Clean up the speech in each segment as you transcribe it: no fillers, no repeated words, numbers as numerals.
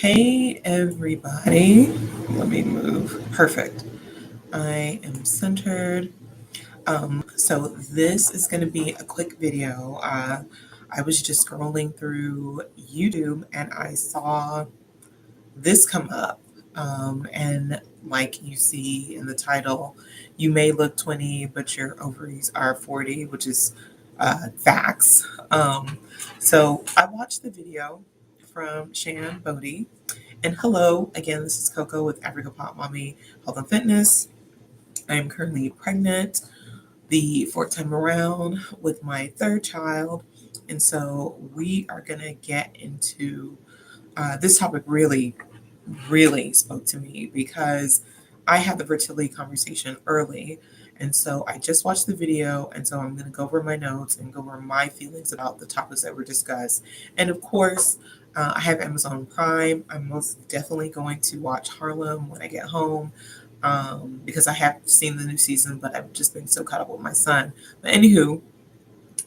Hey everybody, let me move. Perfect. I am centered. So this is going to be a quick video. I was just scrolling through YouTube and I saw this come up. And like you see in the title, you may look 20, but your ovaries are 40, which is facts. So I watched the video from Shan Boody. And hello, again, this is Coco with Africa Pop Mommy Health and Fitness. I am currently pregnant, the fourth time around with my third child. And so we are going to get into this topic really spoke to me because I had the fertility conversation early. And so I just watched the video. And so I'm going to go over my notes and go over my feelings about the topics that were discussed. And of course, I have Amazon Prime. I'm most definitely going to watch Harlem when I get home because I have seen the new season, but I've just been so caught up with my son. But anywho,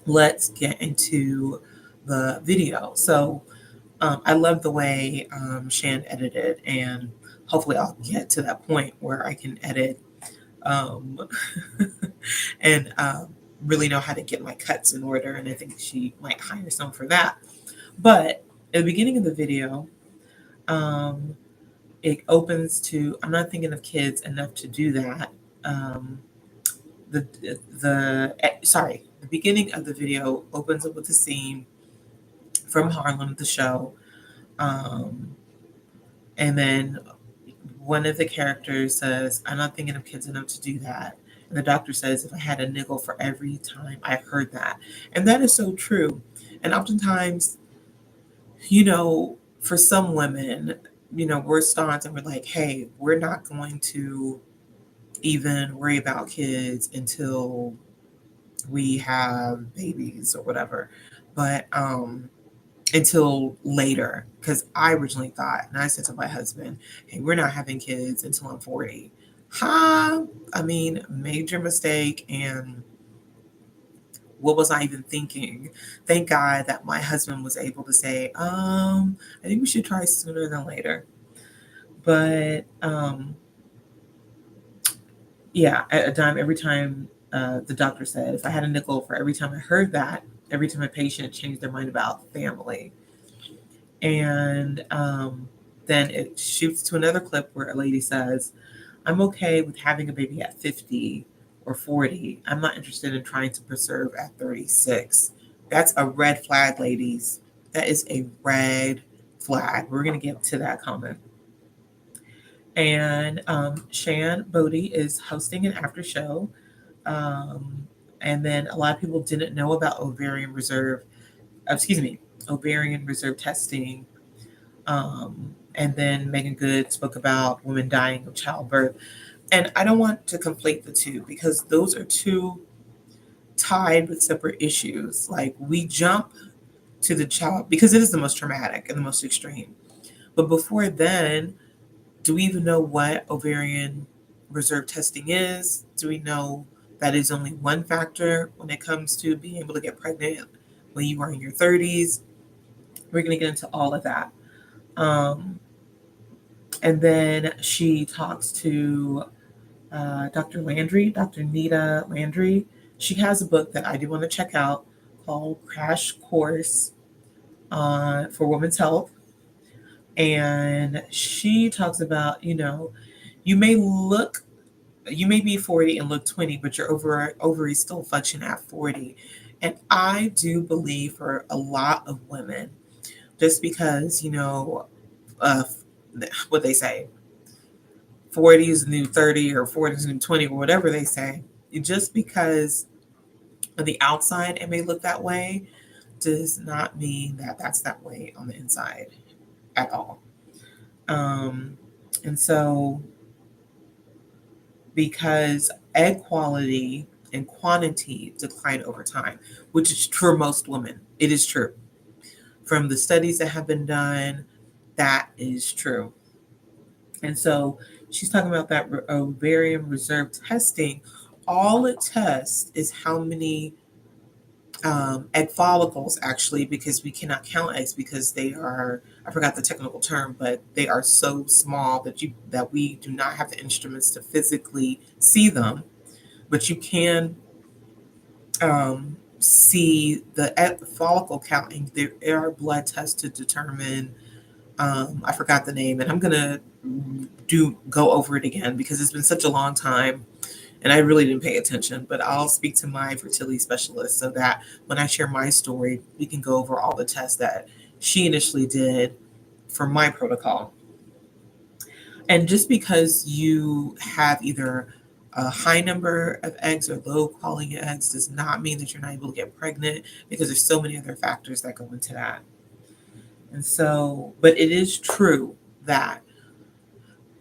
let's get into the video. So, I love the way Shan edited, and hopefully, I'll get to that point where I can edit um, and really know how to get my cuts in order. And I think she might hire someone for that. But at the beginning of the video, um, it opens to I'm not thinking of kids enough to do that. Um, the beginning of the video opens up with a scene from Harlem, the show. Um, And then one of the characters says, I'm not thinking of kids enough to do that. And the doctor says, if I had a nickel for every time I heard that. And that is so true. And oftentimes, for some women, we're staunch and we're like, hey, we're not going to even worry about kids until we have babies or whatever. But until later because I originally thought, and I said to my husband, hey, we're not having kids until I'm 40. I mean, major mistake. And what was I even thinking? Thank God that my husband was able to say, I think we should try sooner than later. But yeah, at a time, every time the doctor said, if I had a nickel for every time I heard that, every time a patient changed their mind about family. And then it shoots to another clip where a lady says, I'm okay with having a baby at 50 or 40. I'm not interested in trying to preserve at 36. That's a red flag, ladies. That is a red flag. We're going to get to that comment. And Shan Boody is hosting an after show. And then a lot of people didn't know about ovarian reserve testing. And then Megan Good spoke about women dying of childbirth. And I don't want to conflate the two because those are two tied with separate issues. Like we jump to the child because it is the most traumatic and the most extreme. But before then, do we even know what ovarian reserve testing is? Do we know that is only one factor when it comes to being able to get pregnant when you are in your 30s? We're going to get into all of that. And then she talks to Dr. Landry, Dr. Nita Landry. She has a book that I do want to check out called Crash Course for Women's Health. And she talks about, you may be 40 and look 20, but your ovaries still function at 40. And I do believe for a lot of women, just because, what they say, 40 is the new 30 or 40 is the new 20 or whatever they say, just because on the outside it may look that way does not mean that that's that way on the inside at all. And so because egg quality and quantity decline over time, which is true for most women, it is true. From the studies that have been done, that is true. And so she's talking about that ovarian reserve testing. All it tests is how many egg follicles, actually, because we cannot count eggs because they are, I forgot the technical term, but they are so small that we do not have the instruments to physically see them. But you can see the egg follicle counting. There are blood tests to determine, I forgot the name, and I'm gonna do go over it again because it's been such a long time and I really didn't pay attention. But I'll speak to my fertility specialist so that when I share my story, we can go over all the tests that she initially did for my protocol. And just because you have either a high number of eggs or low quality eggs does not mean that you're not able to get pregnant, because there's so many other factors that go into that. And so, but it is true that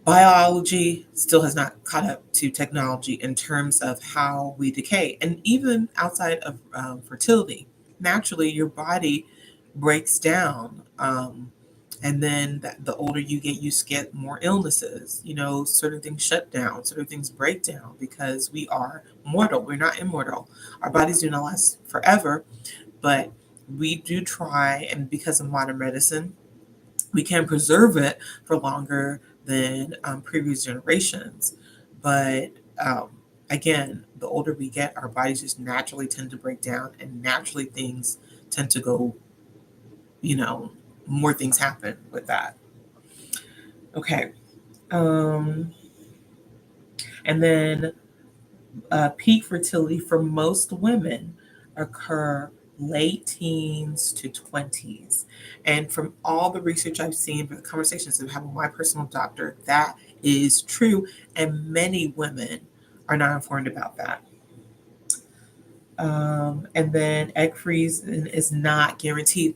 biology still has not caught up to technology in terms of how we decay. And even outside of fertility, naturally, your body breaks down. And then the older you get more illnesses. You know, certain things shut down, certain things break down because we are mortal. We're not immortal. Our bodies do not last forever, but we do try, and because of modern medicine, we can preserve it for longer than previous generations. But again, the older we get, our bodies just naturally tend to break down, and naturally things tend to go, you know, more things happen with that. Okay. Um, and then peak fertility for most women occur late teens to 20s. And from all the research I've seen, for the conversations I've had with my personal doctor, that is true. And many women are not informed about that. And then egg freezing is not guaranteed.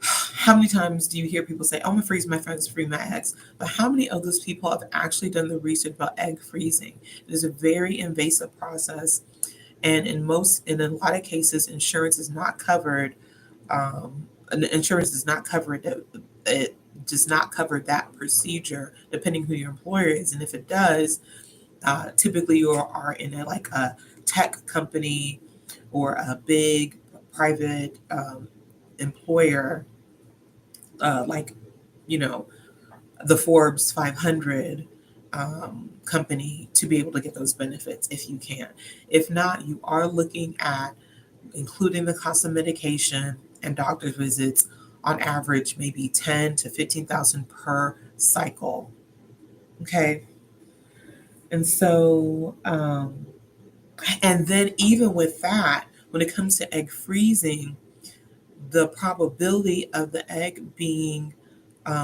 How many times do you hear people say, "Oh, I'm gonna freeze my friends, freeze my eggs"? But how many of those people have actually done the research about egg freezing? It is a very invasive process, and in a lot of cases, insurance is not covered. Insurance does not cover it. It does not cover that procedure, depending who your employer is, and if it does, typically you are in like a tech company or a big private employer, like, you know, the Forbes 500 company, to be able to get those benefits if you can. If not, you are looking at including the cost of medication and doctor's visits, on average maybe 10 to 15,000 per cycle. Okay. And so and then even with that, when it comes to egg freezing, the probability of the egg being,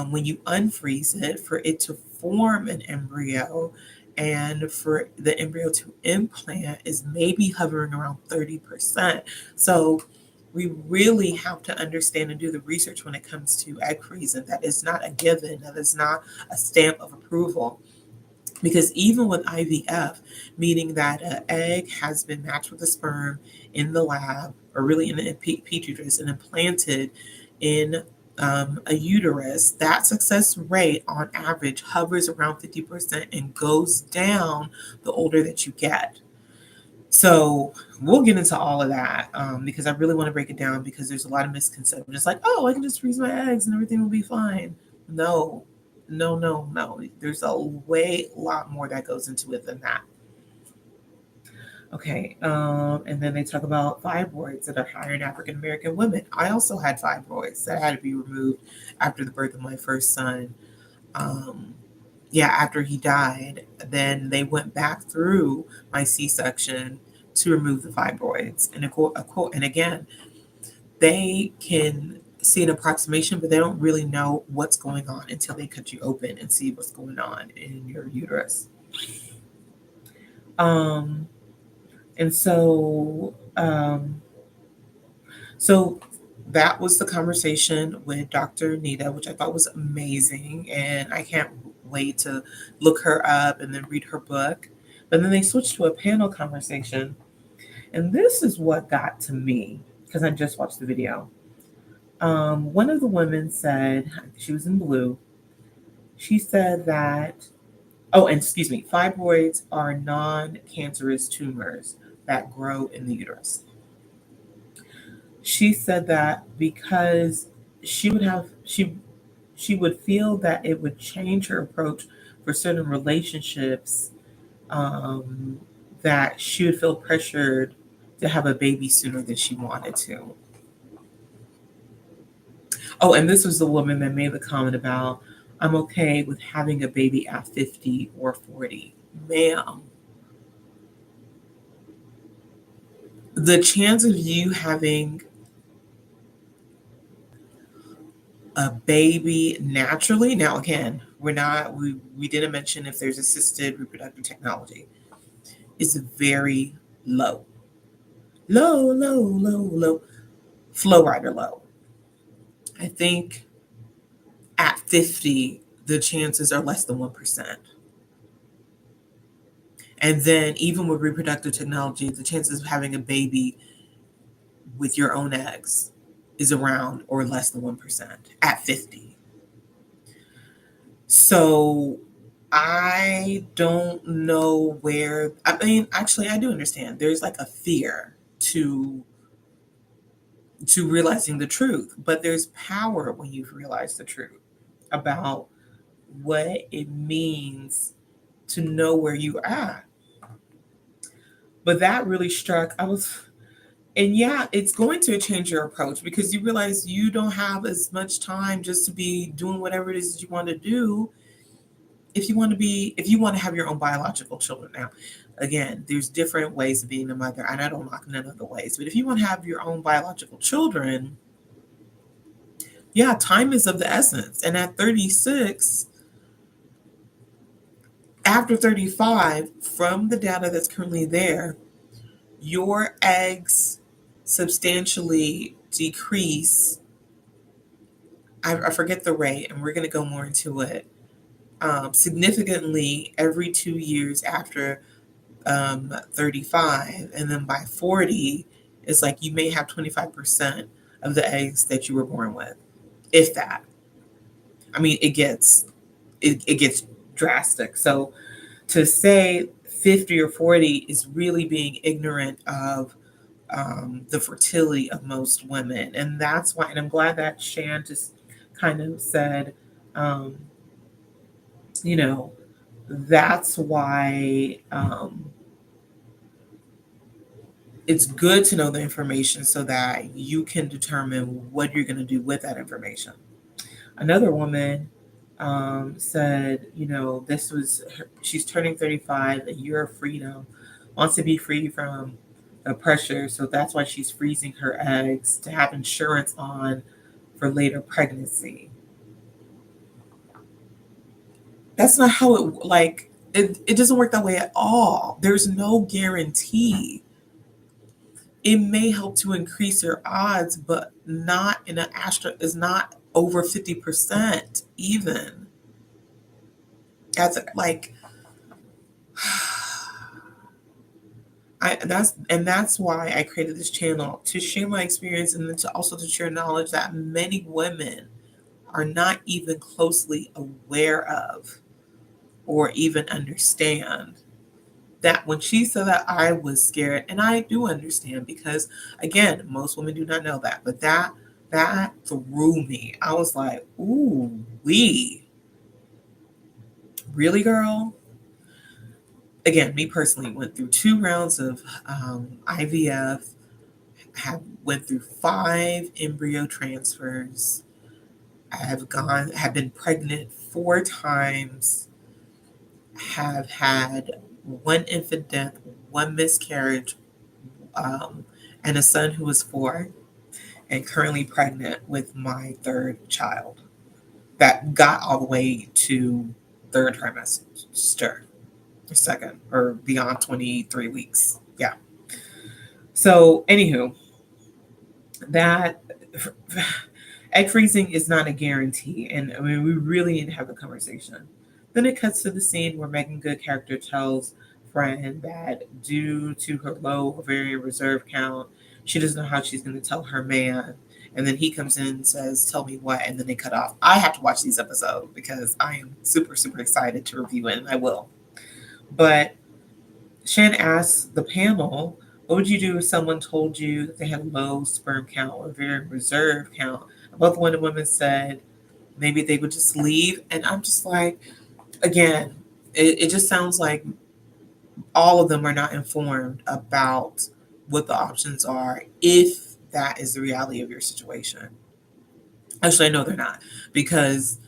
when you unfreeze it, for it to form an embryo and for the embryo to implant is maybe hovering around 30%. So we really have to understand and do the research when it comes to egg freezing. That is not a given, that is not a stamp of approval. Because even with IVF, meaning that an egg has been matched with a sperm in the lab, or really in a petri dish, and implanted in a uterus, that success rate on average hovers around 50% and goes down the older that you get. So we'll get into all of that, because I really want to break it down, because there's a lot of misconceptions. It's like, oh, I can just freeze my eggs and everything will be fine. No, no, no, no. There's a lot more that goes into it than that. Okay, and then they talk about fibroids that are higher in African American women. I also had fibroids that had to be removed after the birth of my first son. Um, yeah, after he died, then they went back through my C-section to remove the fibroids. And and again, they can see an approximation, but they don't really know what's going on until they cut you open and see what's going on in your uterus. Um, and so that was the conversation with Dr. Nita, which I thought was amazing, and I can't wait to look her up and then read her book. But then they switched to a panel conversation, and this is what got to me because I just watched the video. One of the women said, she was in blue. She said that, oh, and excuse me, fibroids are non-cancerous tumors that grow in the uterus. She said that because she would have she would feel that it would change her approach for certain relationships, um, that she would feel pressured to have a baby sooner than she wanted to. Oh, and this was the woman that made the comment about, I'm okay with having a baby at 50 or 40. Ma'am, the chance of you having a baby naturally, now again, we didn't mention if there's assisted reproductive technology, is very low. Low, low, low, low. Flow rider low. I think at 50, the chances are less than 1%. And then even with reproductive technology, the chances of having a baby with your own eggs is around or less than 1% at 50. So I don't know where, I mean, actually, I do understand. There's like a fear to realizing the truth, but there's power when you've realized the truth about what it means to know where you're at. But that really struck, and yeah, it's going to change your approach because you realize you don't have as much time just to be doing whatever it is that you want to do. If you want to have your own biological children. Now, again, there's different ways of being a mother, and I don't knock none of the ways, but if you want to have your own biological children, yeah, time is of the essence. And at 36, after 35, from the data that's currently there, your eggs substantially decrease. I forget the rate, and we're going to go more into it. Significantly every 2 years after 35, and then by 40, it's like you may have 25% of the eggs that you were born with, if that. I mean, it gets drastic. So to say 50 or 40 is really being ignorant of the fertility of most women. And that's why, and I'm glad that Shan just kind of said, um, you know, that's why it's good to know the information so that you can determine what you're going to do with that information. Another woman said, she's turning 35, a year of freedom, wants to be free from the pressure. So that's why she's freezing her eggs to have insurance on for later pregnancy. That's not how it doesn't work that way at all. There's no guarantee. It may help to increase your odds, but not in an astro is not over 50% even. Like that's why I created this channel, to share my experience, and then to also to share knowledge that many women are not even closely aware of or even understand. That when she said that, I was scared, and I do understand because again, most women do not know that, but that threw me. I was like, ooh, we really, girl. Again, me personally went through 2 rounds of IVF, went through 5 embryo transfers. Have been pregnant 4 times, have had 1 infant death, 1 miscarriage, um, and a son who was 4, and currently pregnant with my 3rd child that got all the way to 3rd trimester, second, or beyond 23 weeks. Yeah. So, anywho, that egg freezing is not a guarantee, and I mean we really need to have a conversation. Then it cuts to the scene where Megan Good character tells friend that due to her low ovarian reserve count, she doesn't know how she's going to tell her man. And then he comes in and says, "Tell me what?" And then they cut off. I have to watch these episodes because I am super, super excited to review it, and I will. But Shan asks the panel What would you do if someone told you that they had low sperm count or very reserve count? Both one and women said maybe they would just leave. And I'm just like, again, it just sounds like all of them are not informed about what the options are if that is the reality of your situation. Actually, I know they're not, because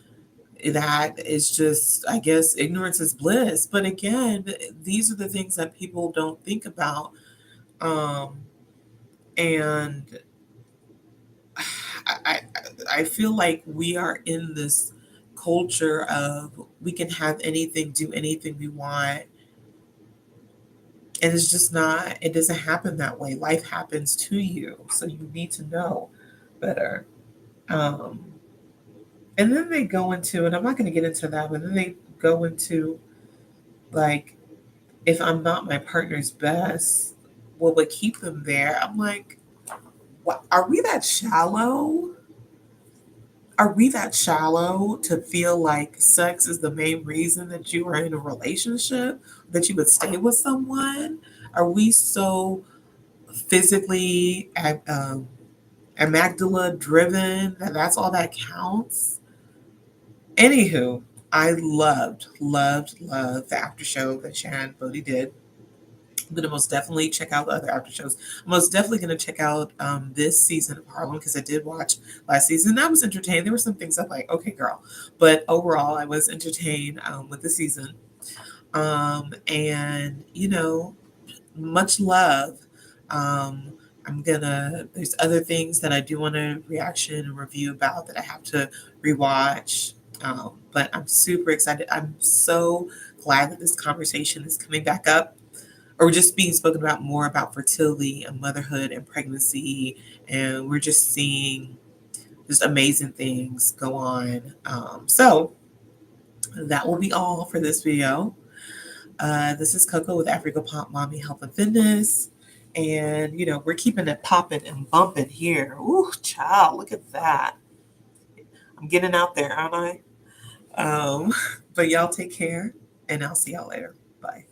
that is just, I guess, ignorance is bliss. But again, these are the things that people don't think about. Um, and I, I, I feel like we are in this culture of we can have anything, do anything we want. And it's just not, it doesn't happen that way. Life happens to you. So you need to know better. Um, and then they go into, and I'm not going to get into that, but then they go into like, if I'm not my partner's best, what would keep them there? I'm like, what? Are we that shallow? Are we that shallow to feel like sex is the main reason that you are in a relationship, that you would stay with someone? Are we so physically amygdala driven that that's all that counts? Anywho, I loved the after show that Shan Boody did. I'm gonna most definitely check out the other after shows. I'm most definitely gonna check out this season of Harlem because I did watch last season. I was entertained. There were some things I'm like, okay, girl, but overall, I was entertained with the season. And much love. Um, There's other things that I do want to reaction and review about that I have to rewatch. But I'm super excited. I'm so glad that this conversation is coming back up, or just being spoken about more about fertility and motherhood and pregnancy. And we're just seeing just amazing things go on. So that will be all for this video. This is Coco with Africa Pop Mommy Health and Fitness. And, we're keeping it popping and bumping here. Ooh, child, look at that. I'm getting out there, aren't I? But y'all take care, and I'll see y'all later. Bye.